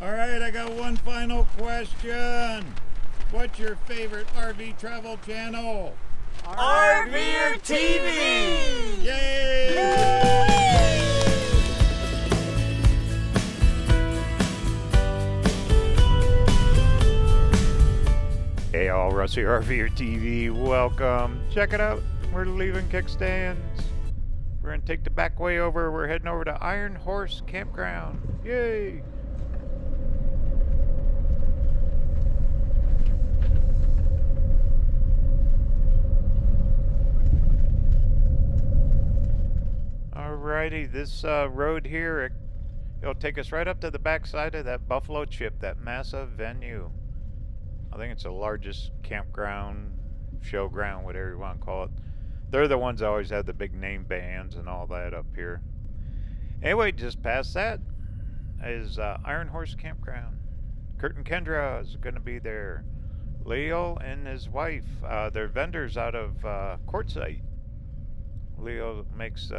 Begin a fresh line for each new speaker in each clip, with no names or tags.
All right, I got one final question. What's your favorite RV travel channel?
RVerTV!
Yay! Hey all, Russ here, RVerTV. Welcome. Check it out. We're leaving kickstands. We're going to take the back way over. We're heading over to Ironhorse Campground. Yay! Alrighty, this road here, it'll take us right up to the backside of that Buffalo Chip, that massive venue. I think it's the largest campground, showground, whatever you want to call it. They're the ones that always have the big name bands and all that up here. Anyway, just past that is Ironhorse Campground. Kurt and Kendra is going to be there. Leo and his wife, they're vendors out of Quartzsite. Leo makes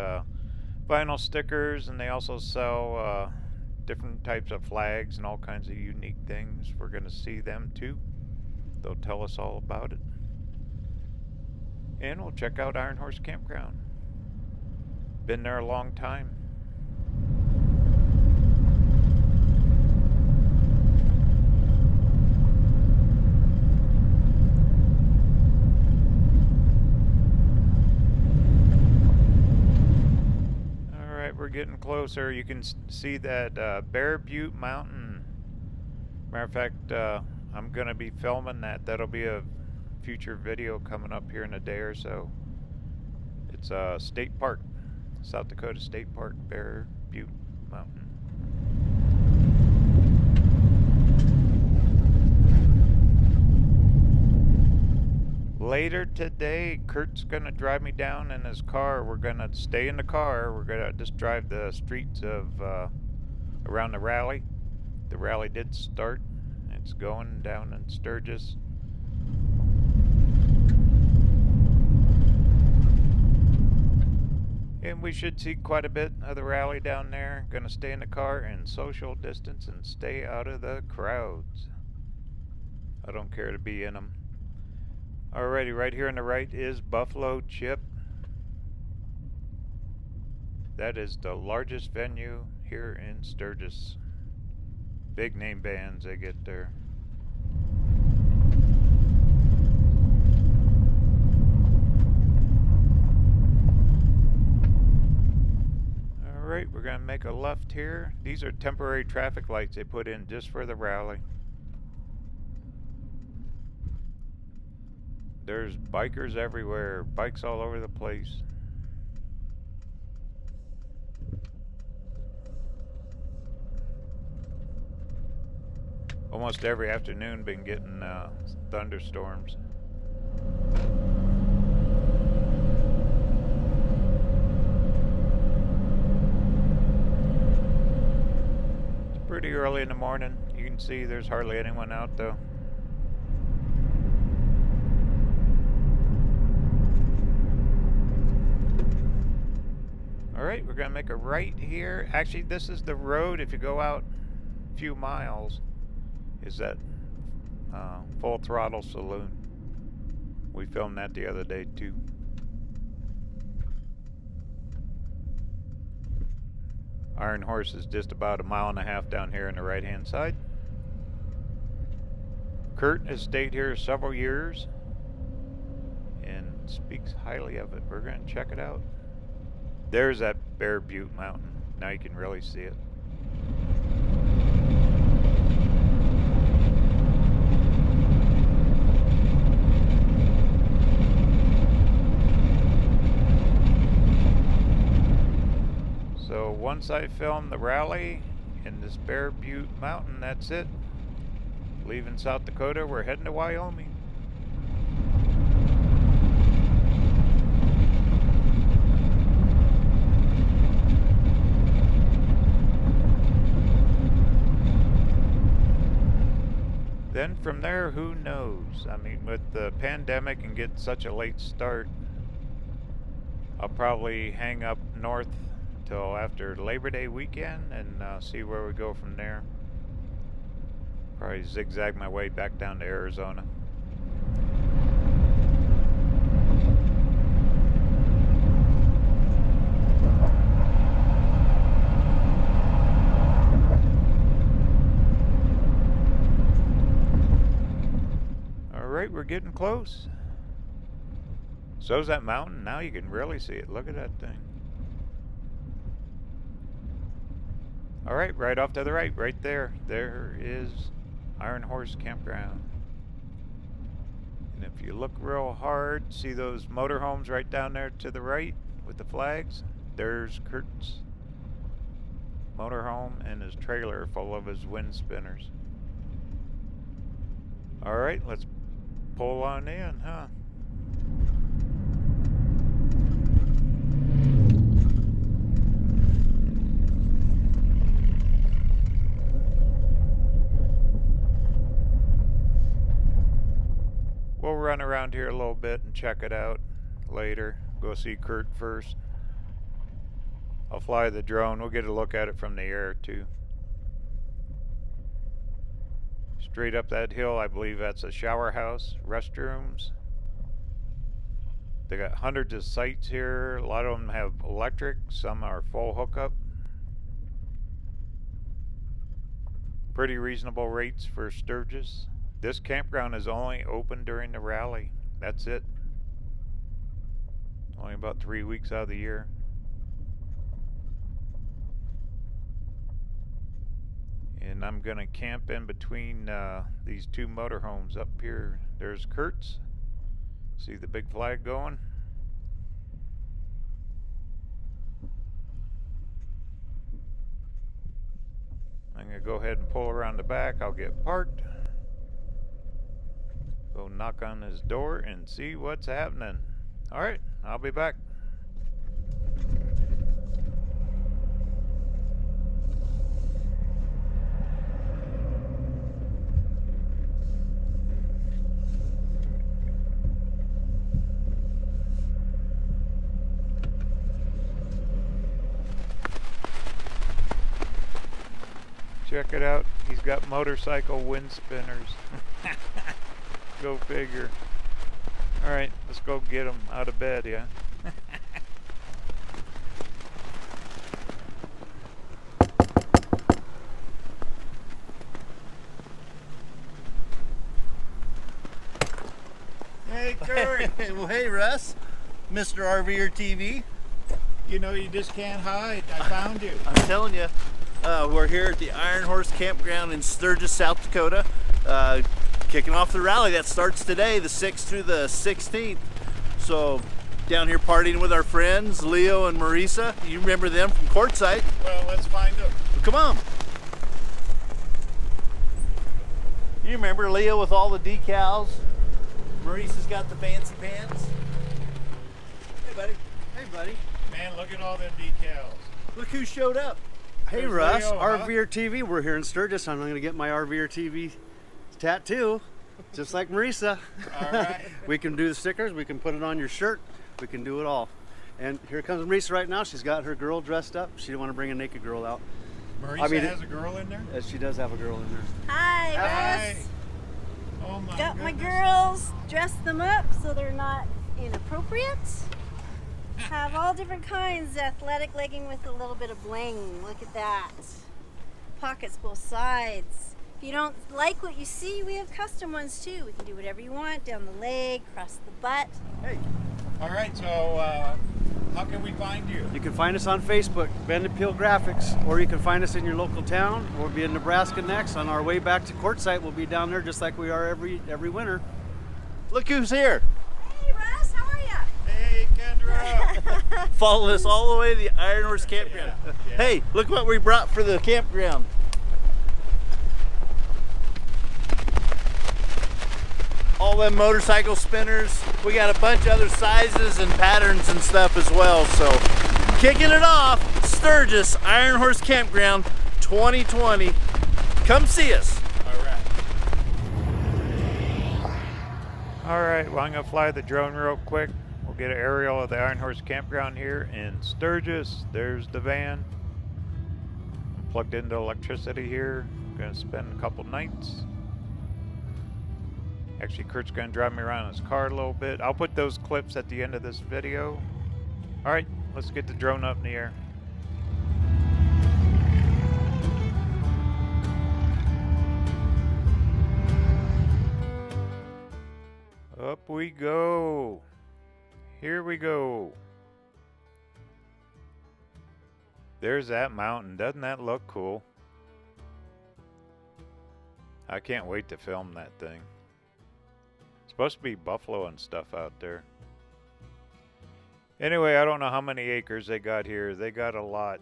vinyl stickers, and they also sell different types of flags and all kinds of unique things. We're going to see them too. They'll tell us all about it. And we'll check out Ironhorse Campground. Been there a long time. We're getting closer. You can see that Bear Butte Mountain. Matter of fact, I'm going to be filming that. That'll be a future video coming up here in a day or so. It's a state park, South Dakota State Park, Bear Butte Mountain. Later today, Kurt's going to drive me down in his car. We're going to stay in the car. We're going to just drive the streets of around the rally. The rally did start. It's going down in Sturgis. And we should see quite a bit of the rally down there. Going to stay in the car and social distance and stay out of the crowds. I don't care to be in them. Alrighty, right here on the right is Buffalo Chip. That is the largest venue here in Sturgis. Big name bands they get there. Alright, we're going to make a left here. These are temporary traffic lights they put in just for the rally. There's bikers everywhere, bikes all over the place. Almost every afternoon been getting thunderstorms. It's pretty early in the morning. You can see there's hardly anyone out though. Alright, we're going to make a right here. Actually, this is the road. If you go out a few miles, is that Full Throttle Saloon. We filmed that the other day too. Ironhorse is just about 1.5 miles down here on the right hand side. Kurt has stayed here several years and speaks highly of it. We're going to check it out. There's that Bear Butte Mountain. Now you can really see it. So once I film the rally in this Bear Butte Mountain, that's it. Leaving South Dakota, we're heading to Wyoming. Then from there, who knows? I mean, with the pandemic and get such a late start, I'll probably hang up north till after Labor Day weekend and see where we go from there. Probably zigzag my way back down to Arizona. Alright, we're getting close. So's that mountain. Now you can really see it. Look at that thing. Alright, right off to the right, right there. There is Ironhorse Campground. And if you look real hard, see those motorhomes right down there to the right with the flags? There's Kurt's motorhome and his trailer full of his wind spinners. Alright, let's pull on in, huh? We'll run around here a little bit and check it out later. Go see Kurt first. I'll fly the drone. We'll get a look at it from the air too. Straight up that hill, I believe that's a shower house, restrooms. They got hundreds of sites here. A lot of them have electric, some are full hookup. Pretty reasonable rates for Sturgis. This campground is only open during the rally. That's it. Only about 3 weeks out of the year. And I'm gonna camp in between these two motorhomes up here. There's Kurt's. See the big flag going? I'm gonna go ahead and pull around the back. I'll get parked. Go knock on his door and see what's happening. Alright, I'll be back. Check it out. He's got motorcycle wind spinners. Go figure. Alright, let's go get him out of bed, yeah? Hey, Kurt!
Well, hey, Russ. Mr. RVerTV.
You know you just can't hide. I found you.
I'm telling you, we're here at the Ironhorse Campground in Sturgis, South Dakota. Kicking off the rally that starts today, the 6th through the 16th. So down here partying with our friends, Leo and Marisa. You remember them from Quartzsite.
Well, let's find them.
Well, come on. You remember Leo with all the decals. Marisa's got the fancy pants. Hey, buddy. Hey, buddy.
Man, look at all them decals.
Look who showed up.
Hey,
There's
Russ,
Leo, huh?
RVerTV. We're here in Sturgis. I'm going to get my RVerTV tattoo, just like Marisa.
All right.
We can do the stickers. We can put it on your shirt. We can do it all. And here comes Marisa right now. She's got her girl dressed up. She didn't want to bring a naked girl out.
Marisa has a girl in there?
She does have a girl in there.
Hi,
Hi.
Russ.
Oh my
Got my
goodness.
girls, dressed them up so they're not inappropriate. Have all different kinds, athletic legging with a little bit of bling. Look at that. Pockets both sides. If you don't like what you see, we have custom ones too. We can do whatever you want, down the leg, across the butt.
Hey,
All right, so how can we find you?
you can find us on Facebook, Bend and Peel Graphics, or you can find us in your local town. We'll be in Nebraska next. On our way back to Quartzsite, we'll be down there just like we are every winter.
Look who's here.
Hey, Russ, how are ya?
Hey, Kendra.
Followed us all the way to the Ironhorse Campground.
Yeah, yeah.
Hey, look what we brought for the campground. All them motorcycle spinners. We got a bunch of other sizes and patterns and stuff as well. So, kicking it off, Sturgis Ironhorse Campground 2020. Come see us.
All right. All right, well, I'm going to fly the drone real quick. We'll get an aerial of the Ironhorse Campground here in Sturgis. There's the van. Plugged into electricity here. Gonna spend a couple nights. Actually, Kurt's gonna drive me around in his car a little bit. I'll put those clips at the end of this video. Alright, let's get the drone up in the air. Up we go. Here we go. There's that mountain. Doesn't that look cool? I can't wait to film that thing. It's supposed to be buffalo and stuff out there. Anyway, I don't know how many acres they got here. They got a lot.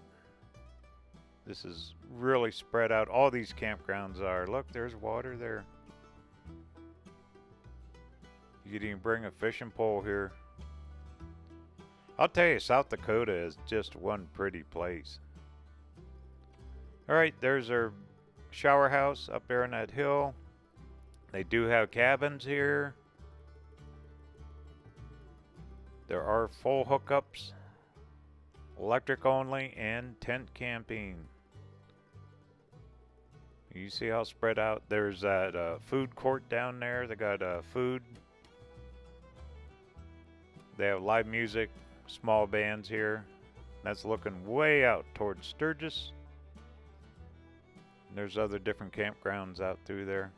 This is really spread out. All these campgrounds are. Look, there's water there. You could even bring a fishing pole here. I'll tell you, South Dakota is just one pretty place. Alright, there's our shower house up there on that hill. They do have cabins here. There are full hookups, electric only, and tent camping. You see how spread out? There's that food court down there. They got food. They have live music, small bands here. That's looking way out towards Sturgis. And there's other different campgrounds out through there.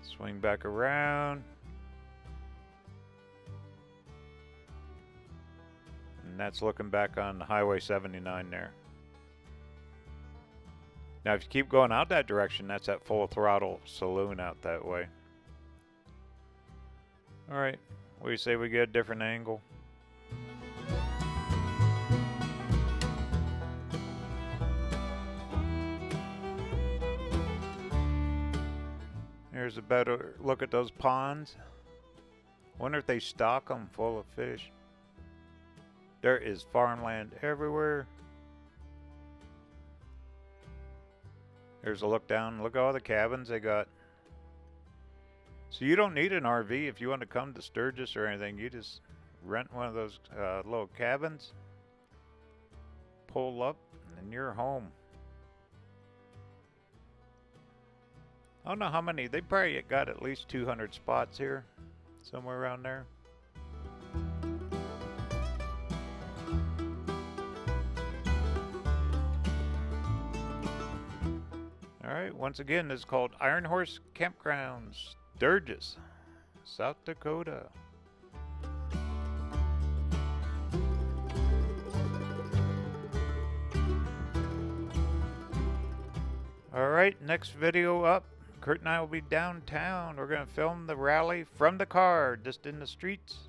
Swing back around. And that's looking back on Highway 79 there. Now if you keep going out that direction, that's that Full Throttle Saloon out that way. Alright, what do you say we get a different angle? Here's a better look at those ponds. Wonder if they stock them full of fish. There is farmland everywhere. There's a look down. Look at all the cabins they got. So you don't need an RV if you want to come to Sturgis or anything. You just rent one of those little cabins, pull up, and you're home. I don't know how many. They probably got at least 200 spots here, somewhere around there. Alright, once again, this is called Ironhorse Campground Sturgis, South Dakota. Alright, next video up. Kurt and I will be downtown. We're going to film the rally from the car, just in the streets.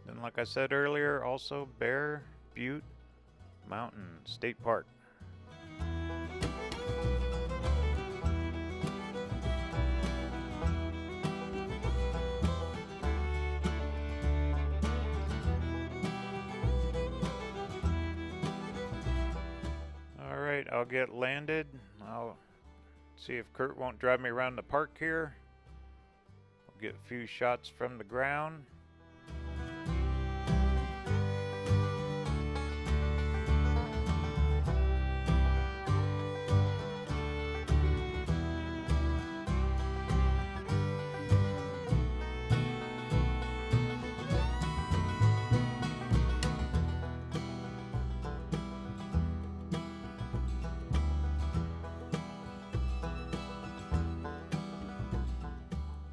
And like I said earlier, also Bear Butte Mountain State Park. Alright, I'll get landed. I'll see if Kurt won't drive me around the park here. I'll get a few shots from the ground.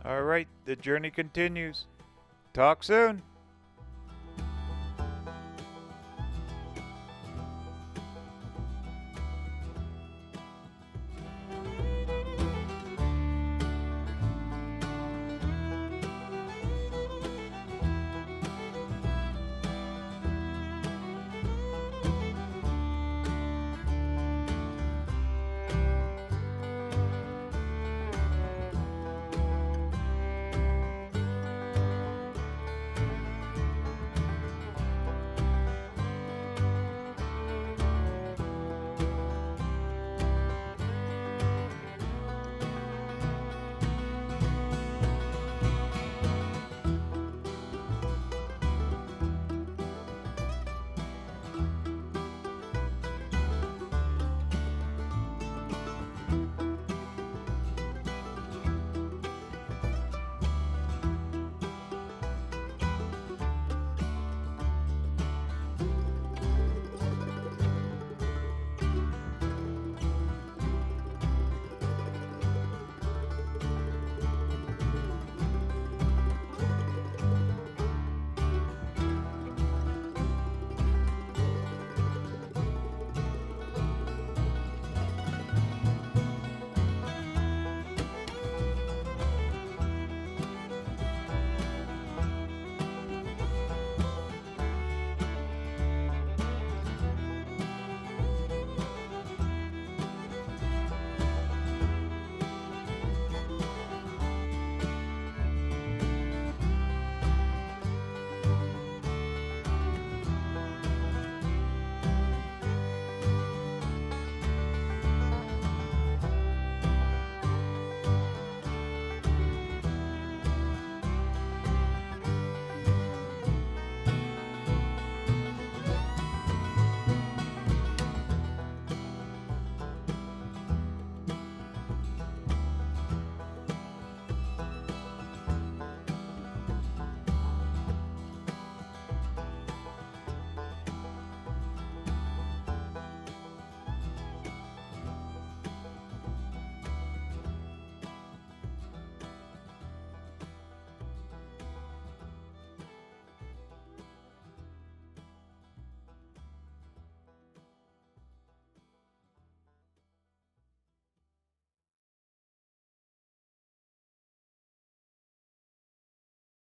Alright, the journey continues. Talk soon.